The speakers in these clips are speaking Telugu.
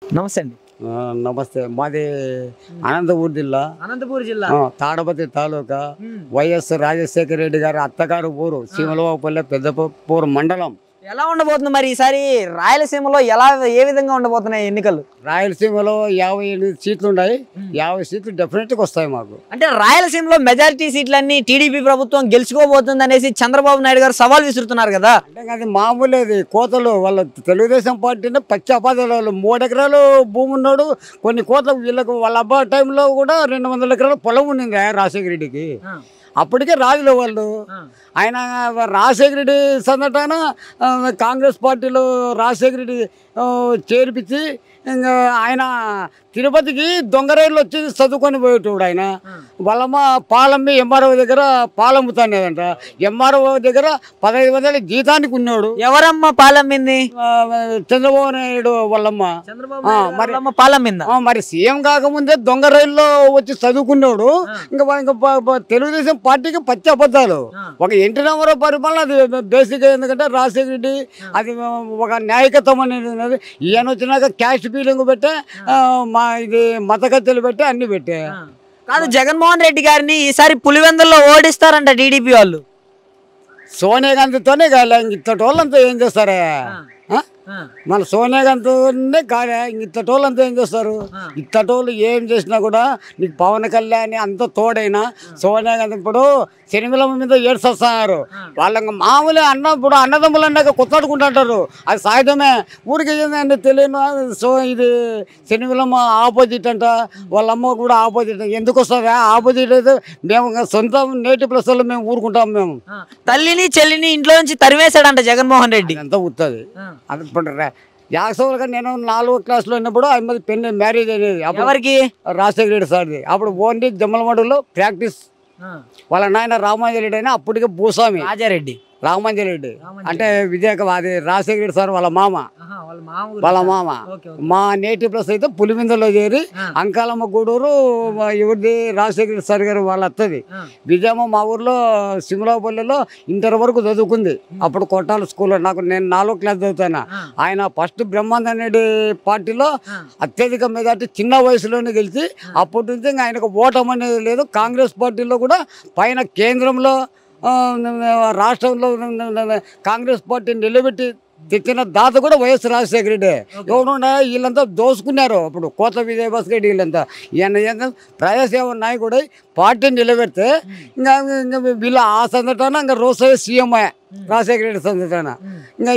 నమస్తే అండి. నమస్తే. మాది అనంతపూర్ జిల్లా తాడపతి తాలూకా. వైఎస్ రాజశేఖర రెడ్డి గారి అత్తగారు ఊరు సీమలవాపల్లె పెద్దపూరు మండలం. ఎలా ఉండబోతుంది మరి ఈసారి రాయలసీమలో ఏ విధంగా ఉండబోతున్నాయి ఎన్నికలు? రాయలసీమలో 58 సీట్లు ఉన్నాయి. 50 సీట్లు డెఫినెట్గా వస్తాయి మాకు. అంటే రాయలసీమలో మెజారిటీ సీట్లన్నీ టీడీపీ ప్రభుత్వం గెలుచుకోబోతుంది అనేసి చంద్రబాబు నాయుడు గారు సవాల్ విసురుతున్నారు కదా. అంటే అది మామూలేది కోతలు. వాళ్ళ తెలుగుదేశం పార్టీని పచ్చి అపాదాలు. 3 ఎకరాలు భూమి ఉన్నాడు, కొన్ని కోతలు వీళ్ళకు. వాళ్ళ అబ్బా టైంలో కూడా 200 ఎకరాల పొలం ఉండింది రాజశేఖర రెడ్డికి. అప్పటికే రాజులు వాళ్ళు. ఆయన రాజశేఖర రెడ్డి సందటాన కాంగ్రెస్ పార్టీలో రాజశేఖర రెడ్డి చేర్పించి ఇంకా ఆయన తిరుపతికి దొంగ రైలు వచ్చి చదువుకొని పోయేటోడు. ఆయన వాళ్ళమ్మ పాలమ్మి ఎంఆర్ఓ దగ్గర పాలమ్ముతానేదంట. ఎంఆర్ఓ దగ్గర 1500 జీతానికి ఉన్నాడు. ఎవరమ్మ పాలమ్మింది? చంద్రబాబు నాయుడు వాళ్ళమ్మ. మరి పాలమ్మిందా? మరి సీఎం కాకముందే దొంగ రైల్లో వచ్చి చదువుకున్నాడు. ఇంకా తెలుగుదేశం పార్టీకి పచ్చి అబద్ధాలు. ఒక ఎన్టీ రామారావు పరిపాలన అది బేసిక్గా. ఎందుకంటే రాజశేఖర రెడ్డి అది ఒక న్యాయకత్వం అనేది ఉన్నది. ఈయన వచ్చినాక క్యాష్ ఫీలింగ్ పెట్టే ఇది మతకత్తెలు పెట్టే అన్ని పెట్టే. కాదు, జగన్మోహన్ రెడ్డి గారిని ఈసారి పులివెందుల్లో ఓడిస్తారంట టీడీపీ వాళ్ళు. సోనియా గాంధీతోనే కాలే, ఇంతటి వాళ్ళంతా ఏం చేస్తారా? మన సోనియా గాంధీతోనే కాలే, ఇంతటి వాళ్ళంతా ఏం చేస్తారు? ఇత్తటోళ్ళు ఏం చేసినా కూడా నీకు పవన్ కళ్యాణ్ అంత తోడైనా సోనియా గాంధీ ఇప్పుడు శనిమిలం మీద ఏడ్చేస్తున్నారు. వాళ్ళకి మామూలే అన్న. ఇప్పుడు అన్నదమ్ములు అన్నాక కొత్తడుకుంటుంటారు, అది సహజమే. ఊరికి ఏంటంటే తెలియను. సో ఇది శనిమిలం ఆపోజిట్ అంట, వాళ్ళమ్మ కూడా ఆపోజిట్. ఎందుకు వస్తుంది ఆపోజిట్? అయితే మేము సొంత నేటి ప్లస్లో మేము ఊరుకుంటాం. మేము తల్లిని చెల్లిని ఇంట్లో నుంచి తరివేశాడంట జగన్మోహన్ రెడ్డి. అంతా ఉత్తది. అది ఇప్పుడు యాక్చువల్గా నేను 4వ క్లాస్లో ఉన్నప్పుడు ఆయన పెళ్లి మ్యారేజ్ అనేది. ఎవరికి? రాజశేఖర రెడ్డి సార్ది. అప్పుడు ఓన్లీ జమ్మలమడులో ప్రాక్టీస్. వాళ్ళ నాయన రామాంజరెడ్డి అయినా అప్పటికే భూస్వామి రాజారెడ్డి. రామాంజరెడ్డి అంటే అది రాజశేఖర రెడ్డి సార్ వాళ్ళ మామ. మా నేటివ్ ప్లస్ అయితే పులిమిందలో చేరి అంకాలమ్మ గూడూరు ఎవరిది రాజశేఖర రెడ్డి సార్ గారు వాళ్ళ అత్తది. విజయమ్మ మా ఊర్లో సింగలాపల్లిలో ఇంటర్ వరకు చదువుకుంది. అప్పుడు కొట్టాల స్కూల్లో. నేను 4వ క్లాస్ చదువుతాను. ఆయన ఫస్ట్ బ్రహ్మానంద రెడ్డి పార్టీలో అత్యధిక మెజార్టీ చిన్న వయసులోనే గెలిచి అప్పటి నుంచి ఇంకా ఆయనకు ఓటం అనేది లేదు. కాంగ్రెస్ పార్టీలో కూడా పైన కేంద్రంలో రాష్ట్రంలో కాంగ్రెస్ పార్టీని నిలబెట్టి తెచ్చిన దాత కూడా వైఎస్ రాజశేఖర రెడ్డి. ఎవరున్నా వీళ్ళంతా దోసుకున్నారు అప్పుడు. కోట్ల విజయభాస్కర్ రెడ్డి వీళ్ళంతా. ఈయన ప్రజాసేవ నాయకుడు పార్టీని నిలబెడితే ఇంకా వీళ్ళ ఆ సందటాన ఇంకా రోజు సీఎం రాజశేఖర రెడ్డి సందటాన. ఇంకా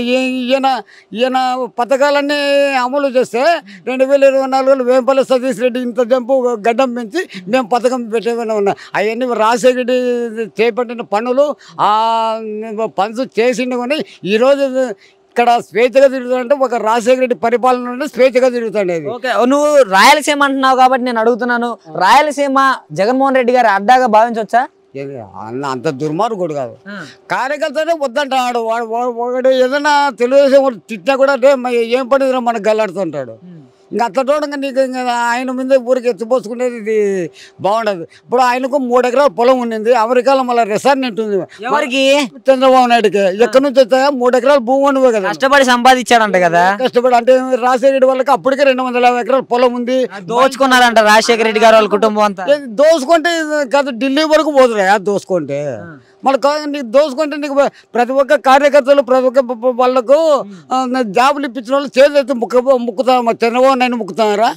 ఈయన పథకాలన్నీ అమలు చేస్తే 2024లో వేంపల్లి సతీష్ రెడ్డి ఇంత జంపు గడ్డం పెంచి మేము పథకం పెట్టేవన్నీ ఉన్నాయి. అవన్నీ రాజశేఖర రెడ్డి చేపట్టిన పనులు పనులు చేసిండు. కానీ ఈరోజు ఇక్కడ స్వేచ్ఛగా తిరుగుతాడంటే ఒక రాజశేఖర రెడ్డి పరిపాలన స్వేచ్ఛగా తిరుగుతాడేది. నువ్వు రాయలసీమ అంటున్నావు కాబట్టి నేను అడుగుతున్నాను, రాయలసీమ జగన్మోహన్ రెడ్డి గారి అడ్డాగా భావించవచ్చా? అంత దుర్మార్గుడు కాదు. కార్యకర్తనే వద్దంటాడు వాడు. ఏదైనా తెలుగుదేశం తిట్టినా కూడా ఏం పడిదిరా మనకు గల్లాడుతుంటాడు. ఇంకా అట్లా నీకు ఇంకా ఆయన మీద ఊరికి ఎత్తిపోసుకునేది ఇది బాగుండదు. ఇప్పుడు ఆయనకు 3 ఎకరాల పొలం ఉండింది. అమెరికాలో మళ్ళీ రిసార్ట్ ఉంది. ఎవరికి? చంద్రబాబు నాయుడుకి. ఎక్కడి నుంచి వచ్చాయా? 3 ఎకరాల భూమి ఉండివే కదా. కష్టపడి సంపాదించాడంట కదా. కష్టపడి అంటే రాజశేఖర రెడ్డి వాళ్ళకి అప్పటికే 250 ఎకరాల పొలం ఉంది. దోచుకున్నారంట రాజశేఖర రెడ్డి గారు వాళ్ళ కుటుంబం అంతా. దోసుకుంటే కాదు, ఢిల్లీ వరకు పోతురా దోసుకుంటే. మళ్ళీ దోసుకుంటే నీకు ప్రతి ఒక్క కార్యకర్తలు ప్రతి ఒక్క వాళ్ళకు జాబులు ఇప్పించిన వాళ్ళు చేతి ముక్కుతా. చంద్రబాబు నాయుడు ముక్కుతారా?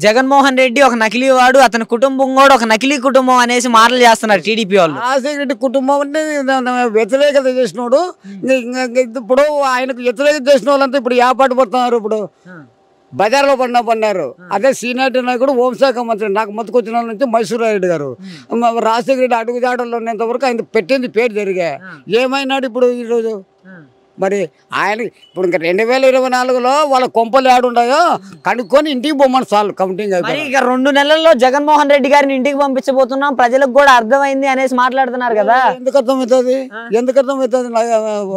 జగన్మోహన్ రెడ్డి ఒక నకిలీ వాడు, అతని కుటుంబం కూడా ఒక నకిలీ కుటుంబం అనేసి మాటలు చేస్తున్నారు టీడీపీ వాళ్ళు. రాజశేఖర రెడ్డి కుటుంబం అంటే వ్యతిరేకత చేసినాడు. ఇప్పుడు ఆయనకు వ్యతిరేకత చేసిన వాళ్ళంతా ఇప్పుడు ఏపాటు పడుతున్నారు. ఇప్పుడు బజార్లో పడినారు. అదే సీనియర్ నాయకుడు హోంశాఖ మంత్రి నాకు మతుకొచ్చిన వాళ్ళ నుంచి మైసూరారెడ్డి గారు. రాజశేఖర రెడ్డి అడుగుజాడల్లో ఉన్నంత వరకు ఆయన పెట్టింది పేరు జరిగా. ఏమైనాడు ఇప్పుడు ఈరోజు? మరి ఆయన ఇప్పుడు ఇంకా 2024లో వాళ్ళ కొంపలు ఏడుంటాయో కనుక్కొని ఇంటికి పోమని చాలు. కౌంటింగ్ అయిపోయి ఇక 2 నెలల్లో జగన్మోహన్ రెడ్డి గారిని ఇంటికి పంపించబోతున్నాం, ప్రజలకు కూడా అర్థమైంది అనేసి మాట్లాడుతున్నారు కదా. ఎందుకు అర్థమవుతుంది?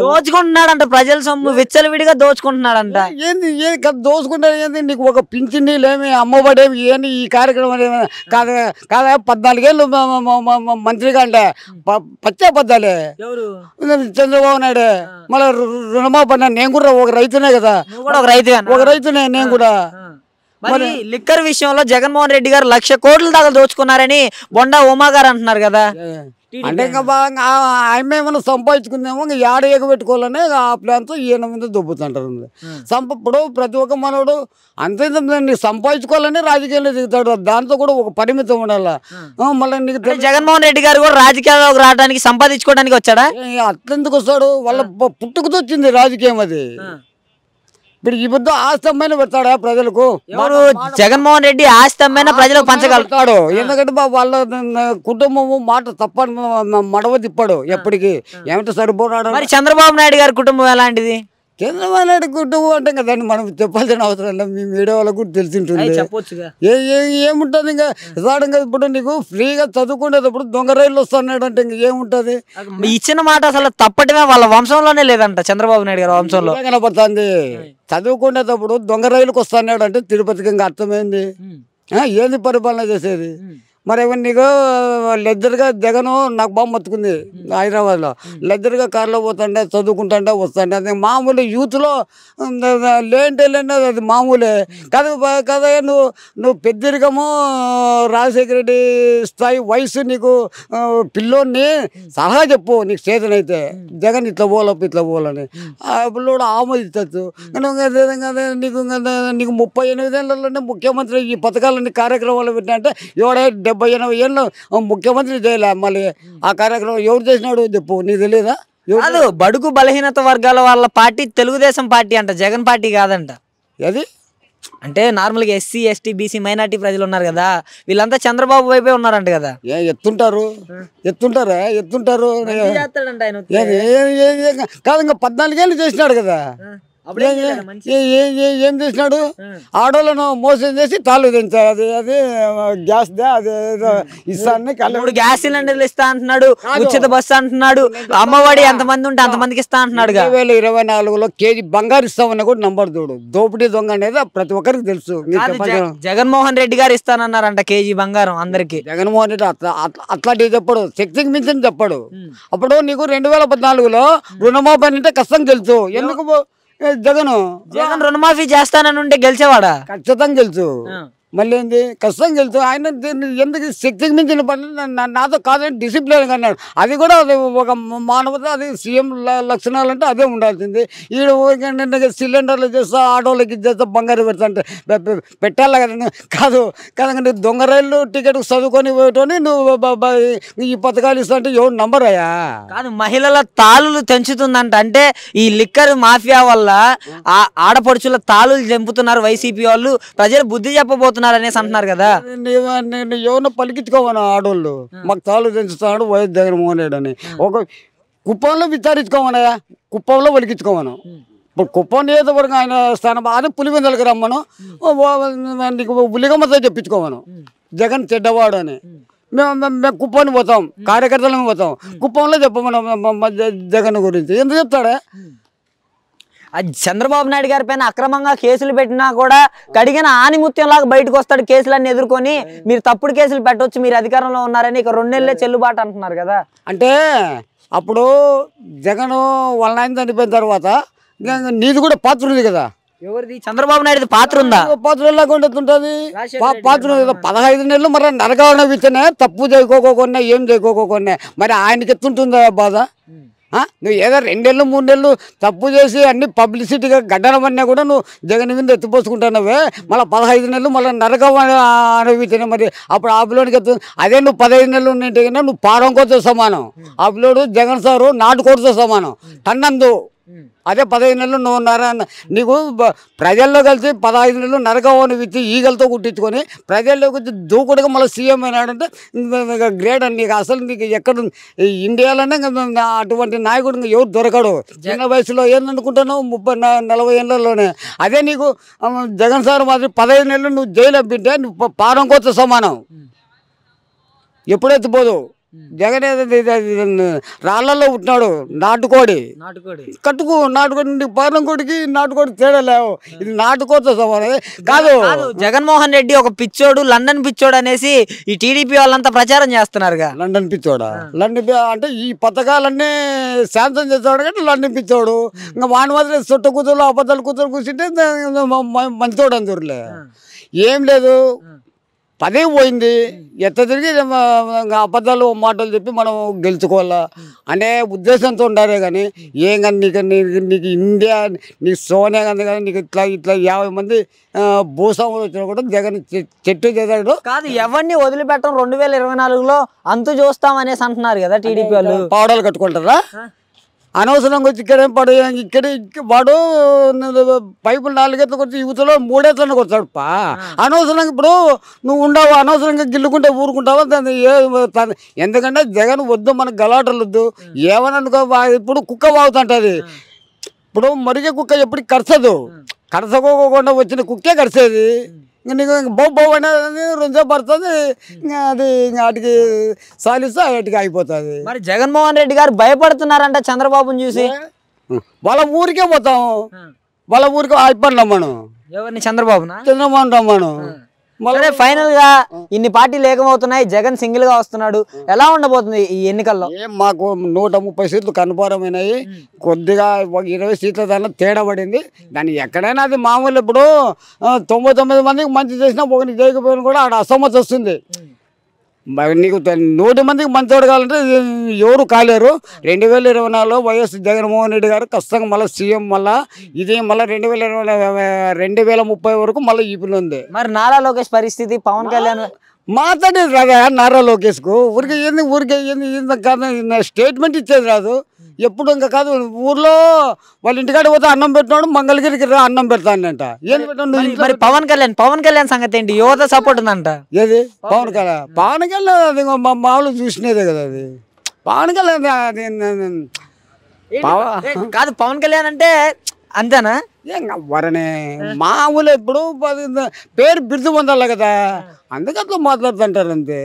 దోచుకుంటున్నాడంట ప్రజల సొమ్ము, విచ్చలవిడిగా దోచుకుంటున్నాడంట. ఏంది దోచుకుంటారు? ఏంది నీకు ఒక పింఛన్ నీళ్ళేమి అమ్మబడేమి ఏంది ఈ కార్యక్రమం కాదా? 14 ఏళ్ళు మంత్రిగా అంటే పచ్చే అబద్ధాలే. చంద్రబాబు నాయుడు మళ్ళీ రుణమాపన్న. నేను కూడా ఒక రైతునే కదా. ఒక రైతునే నేను కూడా. మరి లిక్కర్ విషయంలో జగన్మోహన్ రెడ్డి గారు 1,00,000 కోట్ల దాకా దోచుకున్నారని బొండా ఉమా గారు అంటున్నారు కదా. అంటే ఇంకా బాగా ఆమె ఏమైనా సంపాదించుకుందేమో ఇంకా ఏడ ఎగబెట్టుకోవాలని ఆ ప్లాన్తో ఈయన మీద దొబ్బుతుంటారు. ఇప్పుడు ప్రతి ఒక్క మనోడు అంతే నీకు సంపాదించుకోవాలని రాజకీయాల్లో దిగుతాడు. దాంతో కూడా ఒక పరిమితం ఉండాలి. మళ్ళీ నీకు జగన్మోహన్ రెడ్డి గారు కూడా రాజకీయాల్లోకి రావడానికి సంపాదించుకోవడానికి వచ్చాడా? అట్లెందుకు వస్తాడు? వాళ్ళ పుట్టుకతో వచ్చింది రాజకీయం అది. ఇప్పుడు ఈ బుద్ధ ఆస్తి అమ్మాయిని పెడతాడా ప్రజలకు? ఎవరు? జగన్మోహన్ రెడ్డి ఆస్తి అమ్మైనా ప్రజలకు పంచగలుగుతాడు. ఎందుకంటే వాళ్ళ కుటుంబము మాట తప్ప మడవ తిప్పాడు ఎప్పటికీ. ఏమంటే సరిపోరాడు. మరి చంద్రబాబు నాయుడు గారి కుటుంబం ఎలాంటిది? చంద్రబాబు నాయుడు కుటుంబం అంటే ఇంకా దాన్ని మనం చెప్పాల్సిన అవసరం లేదు. మీ మీడియా వాళ్ళకు కూడా తెలిసింటుంది. ఏముంటుంది ఇంకా సాడంగా. ఇప్పుడు నీకు ఫ్రీగా చదువుకునేటప్పుడు దొంగ రైళ్ళు వస్తున్నాడు అంటే ఇంక ఏముంటది? ఇచ్చిన మాట అసలు తప్పటమే వాళ్ళ వంశంలోనే లేదంట. చంద్రబాబు నాయుడు గారి వంశంలో కనపడుతుంది. చదువుకునేటప్పుడు దొంగ రైలుకి వస్తున్నాడు అంటే తిరుపతికి ఇంకా అర్థమైంది. ఏంది పరిపాలన చేసేది? మరి నీకు లెద్దర్గా జగన్ నాకు బాగా మత్తుకుంది హైదరాబాద్లో. లెద్దర్గా కారులో పోతుండే చదువుకుంటుండే వస్తుండే. అది మామూలు యూత్లో లేంటే అది మామూలే కదా. నువ్వు పెద్దరికము రాజశేఖర రెడ్డి స్థాయి వయసు నీకు పిల్లోని సలహా చెప్పు నీకు చేతనైతే. జగన్ ఇట్లా పోలప్పు ఇట్లా పోలని ఆ పిల్లోడు ఆమోదించచ్చు. నీకు 38 ఏళ్ళలోనే ముఖ్యమంత్రి ఈ పథకాలన్నీ కార్యక్రమాలు పెట్టినా అంటే 70-80 ఏళ్ళు ముఖ్యమంత్రి చేయలే. మళ్ళీ ఆ కార్యక్రమం ఎవరు చేసినాడు చెప్పు, నీకు తెలియదా? కాదు, బడుగు బలహీనత వర్గాల వాళ్ళ పార్టీ తెలుగుదేశం పార్టీ అంట, జగన్ పార్టీ కాదంట. అది అంటే నార్మల్గా SC, ST, BC మైనార్టీ ప్రజలు ఉన్నారు కదా, వీళ్ళంతా చంద్రబాబు వైపే ఉన్నారంట కదా. ఎత్తుంటారు కాదు. ఇంకా 14 ఏళ్ళు చేసినాడు కదా. ఏం చేసినాడు? ఆడోళ్ళను మోసం చేసి తాళ్ళు దించారు. అది గ్యాస్ ఇస్తాను, గ్యాస్ సిలిండర్లు ఇస్తా అంటున్నాడు, ఉచిత బస్సు అంటున్నాడు, అమ్మఒడి ఎంతమంది ఉంటే అంతమందికి ఇస్తా అంటున్నాడు. 2024లో కేజీ బంగారు ఇస్తామని కూడా నంబర్ చూడు. దోపిడీ దొంగ అనేది ప్రతి ఒక్కరికి తెలుసు. జగన్మోహన్ రెడ్డి గారు ఇస్తానన్నారంట కేజీ బంగారం అందరికి. జగన్మోహన్ రెడ్డి అట్లాంటివి చెప్పాడు, శక్తికి మించిన చెప్పాడు. అప్పుడు నీకు 2014లో రుణమాఫీ అంటే కష్టం తెలుసు. ఎందుకు జగన్ రుణమాఫీ చేస్తానని ఉంటే గెలిచేవాడా? ఖచ్చితంగా గెలుచు. మళ్ళీ ఏంది కష్టం గెలుచు. ఆయన ఎందుకు శక్తికి మించిన పని నాతో కాదని డిసిప్లిన్ అన్నాడు. అది కూడా అది ఒక మానవత. అది సీఎం లక్షణాలు అంటే అదే ఉండాల్సింది. ఈడ సిలిండర్లు చేస్తా, ఆటోలకి చేస్తా, బంగారు పెడతా అంటే పెట్టాలి కదా. కాదు కదా, దొంగ రైళ్ళు టికెట్ చదువుకొని పోయేటోని నువ్వు ఈ పథకాలు ఇస్తా అంటే ఎవరు నంబర్ అయ్యా? కాదు, మహిళల తాళులు తెంచుతుందంట. అంటే ఈ లిక్కర్ మాఫియా వల్ల ఆడపడుచుల తాళులు చంపుతున్నారు వైసీపీ వాళ్ళు. ప్రజలు బుద్ధి చెప్పబోతున్నారు అనేసి అంటున్నారు కదా. ఎవరినో పలికించుకోమను ఆడోళ్ళు, మాకు తాళు తెంచుతున్నాడు వైఎస్ జగన్మోహన్ రెడ్డి అని. ఒక కుప్పంలో విచారించుకోమనయా, కుప్పంలో పలికించుకోమను. ఇప్పుడు కుప్పం నియోజకవర్గం ఆయన స్థానం అది పులివెందులకు రమ్మను, ఉలిగమ్మతో చెప్పించుకోమను జగన్ చెడ్డవాడు అని. మేము కుప్పాన్ని పోతాం, కార్యకర్తలను పోతాం, కుప్పంలో చెప్పమను జగన్ గురించి. ఎందుకు చెప్తాడా? అది చంద్రబాబు నాయుడు గారి పైన అక్రమంగా కేసులు పెట్టినా కూడా కడిగిన ఆనిముత్యం లాగా బయటకు వస్తాడు కేసులన్నీ ఎదుర్కొని. మీరు తప్పుడు కేసులు పెట్టవచ్చు, మీరు అధికారంలో ఉన్నారని ఇక 2 నెలలే చెల్లుబాటు అంటున్నారు కదా. అంటే అప్పుడు జగన్ వాళ్ళ ఆయన చనిపోయిన తర్వాత నీది కూడా పాత్ర ఉంది కదా. ఎవరిది? చంద్రబాబు నాయుడు పాత్ర ఉందా? పాత్ర ఎలాగుంటుంది? పాత్ర 15 నెలలు మరి నరకాలన విత్తనే తప్పు చేయకోకుండా ఏం చేయకోకుండా మరి ఆయనకి ఎత్తుంటుందా బాధ? నువ్వు ఏదో 2 నెలలు 3 నెలలు తప్పు చేసి అన్ని పబ్లిసిటీగా గడ్డనమన్నా కూడా నువ్వు జగన్ మీద ఎత్తిపోసుకుంటున్నావే. మళ్ళీ 15 నెలలు మళ్ళీ నరకం అనుభవించినా మరి అప్పుడు ఆ పిల్లోడికి ఎత్తు. అదే నువ్వు 15 నెలలు ఉన్నట్టు కన్నా నువ్వు పారంకోతో సమానం. ఆ పిల్లోడు జగన్ సారు నాటుకోడితో సమానం టన్నందు. అదే 15 నెలలు నువ్వు నీకు ప్రజల్లో కలిసి 15 నెలలు నరకవని విత్తి ఈగలతో కుట్టించుకొని ప్రజల్లోకి వచ్చి దూకుడుగా మళ్ళీ సీఎం అయినాడంటే గ్రేట్ అని. నీకు అసలు నీకు ఎక్కడ ఇండియాలోనే అటువంటి నాయకుడు ఎవరు దొరకడు. చిన్న వయసులో ఏందనుకుంటున్నావు 30-40 ఏళ్ళలోనే. అదే నీకు జగన్ సార్ మాదిరి 15 నెలలు నువ్వు జైలు పంపింటే నువ్వు పారంకోతో సమానం. ఎప్పుడైతే పోదు జగన్ రాళ్లలో పుట్టినాడు. నాటుకోడి కట్టుకు నాటుకోడి పారంకోడికి నాటుకోడి తేడా లేవు. ఇది నాటుకోతో సమానం కాదు. జగన్మోహన్ రెడ్డి ఒక పిచ్చోడు, లండన్ పిచ్చోడు అనేసి ఈ టీడీపీ వాళ్ళంతా ప్రచారం చేస్తున్నారుగా. లండన్ పిచ్చోడా? లండన్ అంటే ఈ పథకాలన్నీ శాంతం చేస్తాడు కానీ లండన్ పిచ్చోడు. ఇంకా వాని మాత్రం చుట్ట కూతురు అబద్ధాలు కూతురు కూర్చుంటే మంచోడు అందరులే. ఏం లేదు పదవి పోయింది ఎత్త తిరిగి అబద్ధాలు మాటలు చెప్పి మనం గెలుచుకోవాలా అనే ఉద్దేశంతో ఉండాలి. కానీ ఏం కానీ నీకు ఇండియా నీకు సోనియా గాంధీ కానీ నీకు ఇట్లా 50 మంది భూస్వాములు వచ్చినా కూడా జగన్ చెట్టు చేశాడు కాదు. ఎవరిని వదిలిపెట్టడం 2024లో అంతు చూస్తామనేసి అంటున్నారు కదా టీడీపీ వాళ్ళు. పావడాలు కట్టుకుంటారా? అనవసరంగా వచ్చి ఇక్కడ వాడు పైపులు 4 ఎత్తులు కొట్టి యువతలో 3 ఎత్తులను కొడతాడు అనవసరంగా. ఇప్పుడు నువ్వు ఉండవు అనవసరంగా గిల్లుకుంటే ఊరుకుంటావా? ఎందుకంటే జగన్ వద్దు, మనకు గలాటలు వద్దు. ఏమని అనుకో, ఇప్పుడు కుక్క వాగుతుంటది. ఇప్పుడు మరిగే కుక్క ఎప్పటికి కరచదు. కరచకోకుండా వచ్చిన కుక్కే కరిసేది. నీకు బొబ్బు అనేది 2 పడుతుంది. అది వాటికి సాలిస్తే వాటికి అయిపోతుంది. మరి జగన్మోహన్ రెడ్డి గారు భయపడుతున్నారంట చంద్రబాబుని చూసి. వాళ్ళ ఊరికే పోతాం, వాళ్ళ ఊరికి అయిపోయినాం మనం. ఎవరిని? చంద్రబాబునా? చంద్రబాబు రమ్మను. సరే, ఫైనల్ గా ఇన్ని పార్టీలు ఏకమవుతున్నాయి, జగన్ సింగిల్ గా వస్తున్నాడు. ఎలా ఉండబోతుంది ఈ ఎన్నికల్లో? మాకు 130 సీట్లు కన్ఫర్మైనాయి. కొద్దిగా 20 సీట్ల దానిలో తేడా పడింది. దాన్ని ఎక్కడైనా అది మామూలు. ఇప్పుడు 99 మందికి మంచి చేసినా ఒకరికి చేయకపోయినా కూడా ఆడ అసమ్మతి వస్తుంది. నీకు 100 మందికి మంచోడు కావాలంటే ఎవరు కాలేరు. 2024లో వైఎస్ జగన్మోహన్ రెడ్డి గారు ఖచ్చితంగా మళ్ళీ సీఎం. మళ్ళీ ఇది మళ్ళీ 2030 వరకు మళ్ళీ ఈపులు ఉంది. మరి నారా లోకేష్ పరిస్థితి, పవన్ కళ్యాణ్ మాట్లాడేది రాదా నారా లోకేష్కు? ఊరికే కాదు, స్టేట్మెంట్ ఇచ్చేది రాదు. ఎప్పుడు ఇంకా కాదు, ఊర్లో వాళ్ళ ఇంటికాడ పోతే అన్నం పెట్టినాడు, మంగళగిరికి అన్నం పెడతానంట. ఏం పెట్టండి. మరి పవన్ కళ్యాణ్ సంగతి ఏంటి? యువత సపోర్ట్ ఉందంట. ఏది పవన్ కళ్యాణ్ అది మామూలు చూసినదే కదా. అది పవన్ కళ్యాణ్ కాదు. పవన్ కళ్యాణ్ అంటే అంతేనా? వరనే మామూలు. ఎప్పుడు పేరు బిరుదు పొందాలి కదా, అందుకట్లా మాట్లాడుతుంటారు అంతే.